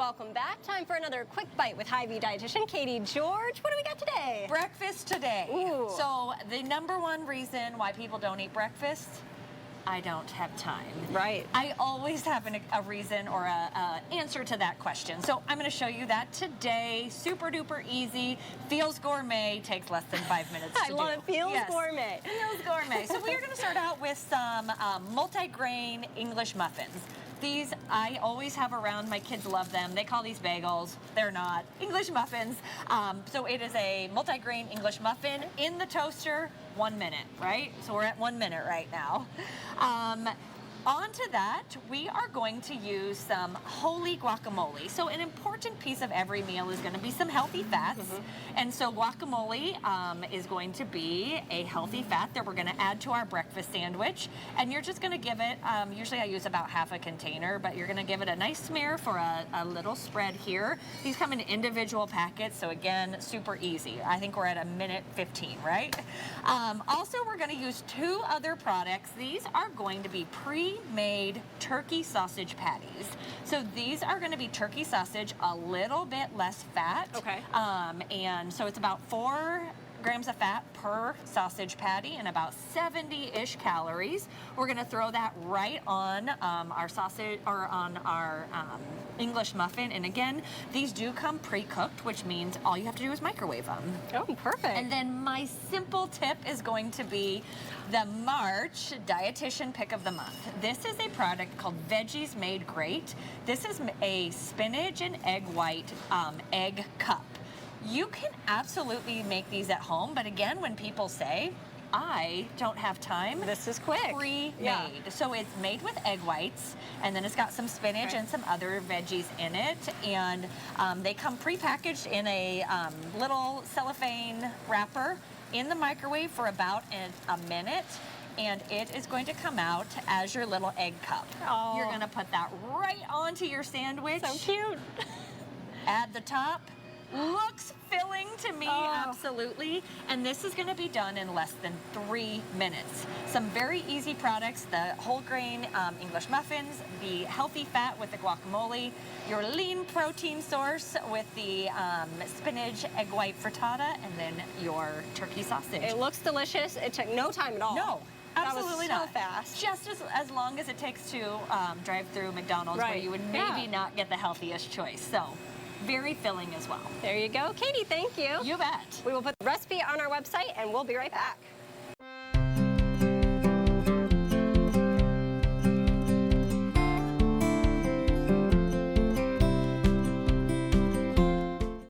welcome back. Time for another quick bite with Hy-Vee Dietitian Kaiti George. What do we got today? Breakfast today. Ooh. So the #1 reason why people don't eat breakfast, I don't have time. Right. I always have a reason or a answer to that question. So I'm going to show you that today. Super duper easy. Feels gourmet. Takes less than 5 minutes to do. I love it. Feels gourmet. Feels gourmet. So we are going to start out with some multi-grain English muffins. These I always have around. My kids love them. They call these bagels. They're not. English muffins. So it is a multi-grain English muffin in the toaster, 1 minute, right? So we're at 1 minute right now. Onto that, we are going to use some holy guacamole. So an important piece of every meal is going to be some healthy fats. And so guacamole is going to be a healthy fat that we're going to add to our breakfast sandwich. And you're just going to give it, usually I use about half a container, but you're going to give it a nice smear for a little spread here. These come in individual packets, so again, super easy. I think we're at 1:15, right? Also, we're going to use 2 other products. These are going to be pre-made turkey sausage patties. So these are going to be turkey sausage, a little bit less fat. Okay. And so it's about 4 grams of fat per sausage patty and about 70-ish calories. We're going to throw that right on our sausage or on our English muffin. And again, these do come pre-cooked, which means all you have to do is microwave them. Oh, perfect. And then my simple tip is going to be the March Dietitian Pick of the Month. This is a product called Veggies Made Great. This is a spinach and egg white egg cup. You can absolutely make these at home, but again, when people say, I don't have time, this is quick. Pre-made. Yeah. So it's made with egg whites, and then it's got some spinach and some other veggies in it, and they come pre-packaged in a little cellophane wrapper in the microwave for about a minute, and it is going to come out as your little egg cup. Oh. You're going to put that right onto your sandwich. So cute. Add the top. Looks filling to me, absolutely. And this is going to be done in less than 3 minutes. Some very easy products, the whole grain English muffins, the healthy fat with the guacamole, your lean protein source with the spinach egg white frittata, and then your turkey sausage. It looks delicious. It took no time at all. No. Absolutely that was not. so fast. Just as long as it takes to drive through McDonald's, where you would maybe not get the healthiest choice. So very filling as well. There you go. Kaiti, thank you. You bet. We will put the recipe on our website, and we'll be right back.